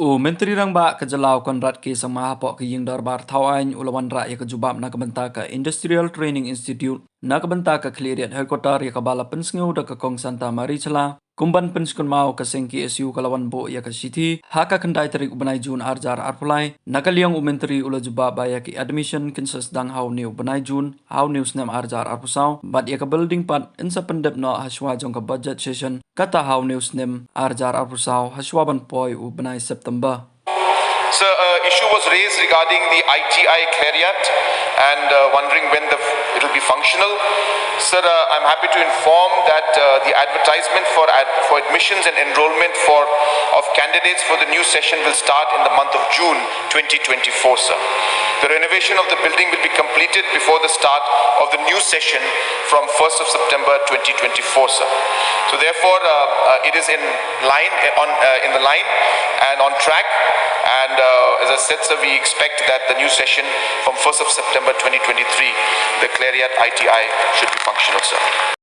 Menteri Rangba kejelau Konrad K. Samahapok ke Ying Darbar Tawain Ulawan Rakyat ke Jubab nak bentar ke Industrial Training Institute nak bentar ke Kliriat Headquarter ya ke bala pensengau dah ke Kong Santa Mari Celah kumban penskun mau ke Sengki SU kalawan bo ya ke Siti haka kendai tarik ubenai Jun arjar arpulai nak liang Menteri ula Jubab baya ke admission kensas dang hau new benai Jun hau new snam arjar arpusau bat ya ke building pat insa pendep no haswa jong ke budget session kata hau new snam arjar arpusau haswa ban poi ubenai September. Sir, issue was raised regarding the ITI Clariat and wondering when it will be functional. Sir, I'm happy to inform that the advertisement for admissions and enrollment of candidates for the new session will start in the month of June 2024, sir. The renovation of the building will be completed before the start of the new session from 1st of September 2024, sir. So therefore, it is in the line and on track. And as I said, sir, we expect that the new session from 1st of September 2023, the Clariat ITI should be functional, sir.